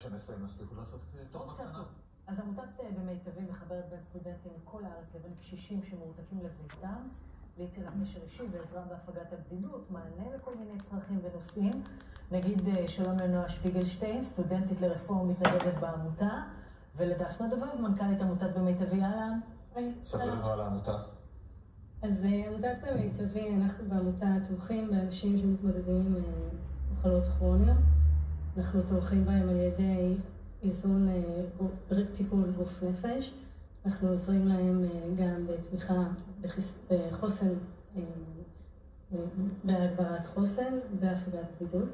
שנסיים נספיקו לעשות תוך מתנה. אז עמותת במיטבי מחברת בין סטודנטים מכל הארץ לבין קשישים שמורתקים לביתם, ליצירת קשר אישי ועזרה בהפגת הבדידות, מענה לכל מיני צרכים ונושאים. נגיד שלום לנועה שפיגלשטיין, סטודנטית לרפואה ומתנדבת בעמותה, ולדפנה דובב, מנכ"לית עמותת במיטבי. אהלן. ספר לנו על העמותה. אז עמותת במיטבי, אנחנו בעמותה תומכים באנשים שמתמודדים עם מחלות כרוניות. אנחנו תומכים בהם על ידי איזון טיפול גוף נפש. אנחנו עוזרים להם גם בתמיכה בחוסן, בהגברת חוסן והפגת בדידות.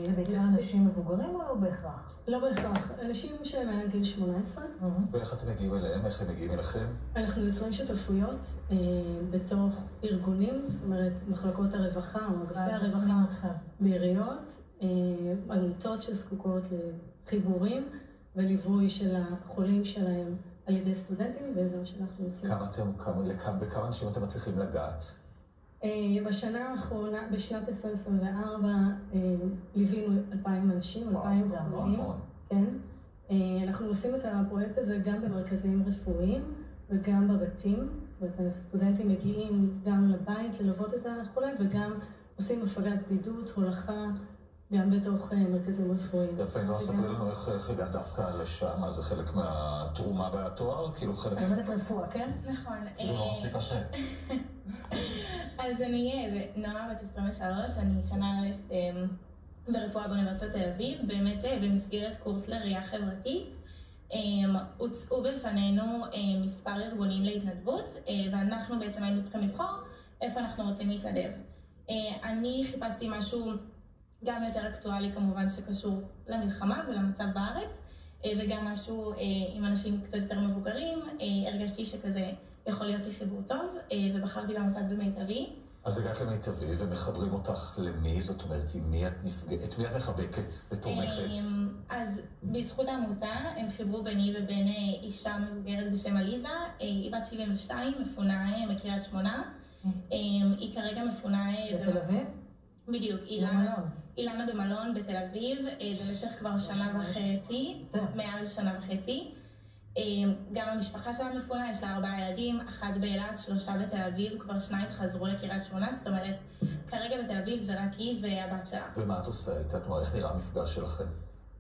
זה בעיקר אנשים מבוגרים או לא בהכרח? לא בהכרח. אנשים שהם מעל גיל 18. ואיך אתם מגיעים אליהם? איך הם מגיעים אליכם? אנחנו יוצרים שותפויות בתוך ארגונים, זאת אומרת מחלקות הרווחה או אגפי הרווחה בעיריות, עמותות שזקוקות לחיבורים וליווי של החולים שלהם על ידי סטודנטים, וזה מה שאנחנו עושים. בכמה אנשים אתם מצליחים לגעת? בשנה האחרונה, בשנת 2024, ליווינו 2,000 אנשים, 2,000 חולים. כן. אנחנו עושים את הפרויקט הזה גם במרכזים רפואיים וגם בבתים. זאת אומרת, הסטודנטים מגיעים גם לבית ללוות את החולה וגם עושים הפגת בדידות, הולכה, גם בתוך מרכזים רפואיים. יפה, לא אספר לנו איך הגעת דווקא לשם, מה זה חלק מהתרומה והתואר? כאילו חלק... לומדת רפואה, כן? נכון. כאילו לא מספיק קשה. אז אני נועה בת 23, אני שנה א' ברפואה באוניברסיטת תל אביב, באמת במסגרת קורס לראייה חברתית. הוצאו בפנינו מספר ארגונים להתנדבות, ואנחנו בעצם היינו צריכים לבחור איפה אנחנו רוצים להתנדב. אני חיפשתי משהו גם יותר אקטואלי כמובן שקשור למלחמה ולמצב בארץ, וגם משהו עם אנשים קצת יותר מבוגרים. הרגשתי שכזה יכול להיות לי חיבור טוב, ובחרתי בעמותת במיטבי. אז הגעת למיטבי ומחברים אותך למי? זאת אומרת, את מי את מחבקת ותומכת? אז בזכות העמותה הם חיברו ביני ובין אישה מבוגרת בשם עליזה. היא בת 72, מפונה מקריית שמונה. היא כרגע מפונה... בתל אביב? בדיוק, אילנה במלון בתל אביב, במשך כבר שנה וחצי, מעל שנה וחצי. גם המשפחה שלה מפונה, יש לה 4 ילדים, 1 באילת, 3 בתל אביב, כבר 2 חזרו לקריית שמונה, זאת אומרת, כרגע בתל אביב זה רק היא והבת שלה. ומה את עושה? איך נראה המפגש שלכם?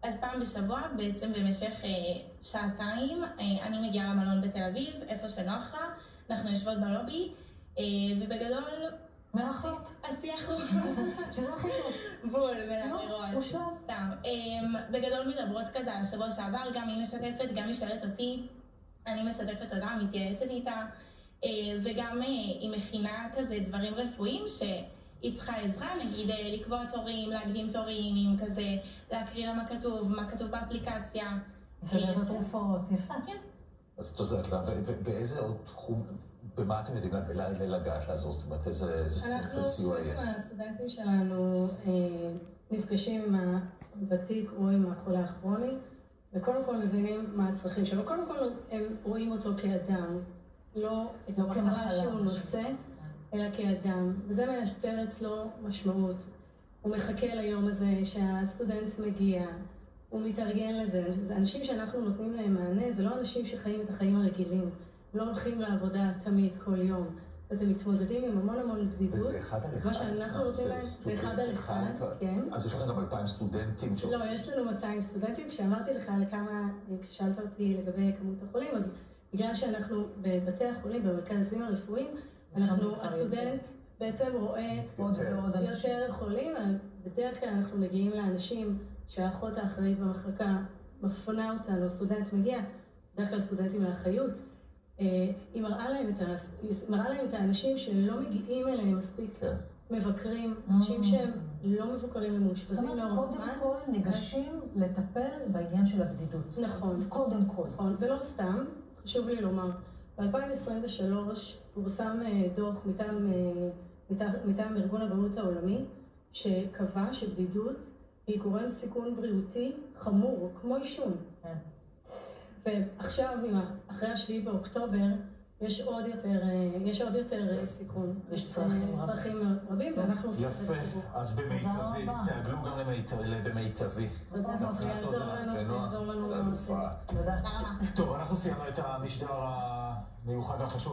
אז פעם בשבוע, בעצם במשך 2 שעתיים, אני מגיעה למלון בתל אביב, איפה שנוח לה, אנחנו יושבות בלובי, ובגדול... מלאכות. השיח הוא... שזה הכי טוב. בול, מלאכות. הוא שלב. סתם. בגדול מדברות כזה על השבוע שעבר, גם היא משתפת, גם היא שואלת אותי, אני משתפת אותה, מתייעצת איתה, וגם היא מכינה כזה דברים רפואיים שהיא צריכה עזרה, נגיד לקבוע תורים, להקדים תורים, עם כזה, להקריא לה מה כתוב באפליקציה. מסדר את התרופות, יפה. כן. אז תוזרת לה, ובאיזה עוד תחום... במה אתם יודעים לגעת לעזור? זאת אומרת, איזה תחום של סיוע יש? אנחנו, בעצם הסטודנטים שלנו נפגשים עם הוותיק או עם החולה הכרוני, וקודם כל מבינים מה הצרכים שלו. קודם כל הם רואים אותו כאדם, לא את המחלה שהוא נושא, אלא כאדם. וזה מייצר אצלו משמעות. הוא מחכה ליום הזה שהסטודנט מגיע, הוא מתארגן לזה. זה אנשים שאנחנו נותנים להם מענה, זה לא אנשים שחיים את החיים הרגילים. לא הולכים לעבודה תמיד כל יום. אתם מתמודדים עם המון בדידות. וזה 1 על 1. מה שאנחנו נותנים להם זה 1 על 1, כן. אז יש לכם גם 2,000 סטודנטים שעושים. לא, יש לנו 200 סטודנטים. כשאמרתי לך על כמה, כששאלת אותי לגבי כמות החולים, אז בגלל שאנחנו בבתי החולים, במרכזים הרפואיים, הסטודנט בעצם רואה יותר חולים. בדרך כלל אנחנו מגיעים לאנשים שהאחות האחראית במחלקה מפונה אותנו, הסטודנט מגיע, בדרך כלל סטודנטים לאחיות, היא מראה להם את האנשים שלא מגיעים אליהם מספיק מבקרים, אנשים שהם לא מבוקרים ומאושפזים לאורך זמן. קודם כל ניגשים לטפל בעניין של הבדידות. נכון. קודם כל. נכון, ולא סתם, חשוב לי לומר, ב-2023 פורסם דוח מטעם ארגון הבריאות העולמי, שקבע שבדידות היא גורם סיכון בריאותי חמור, כמו עישון. ועכשיו, אחרי 7 באוקטובר, יש עוד יותר סיכון. יש צרכים רבים, ואנחנו עושים את יפה, אז במיטבי, תעגלו גם במיטבי. תודה, זה יעזור לנו. טוב, אנחנו סיימנו את המשדר המיוחד והחשוב.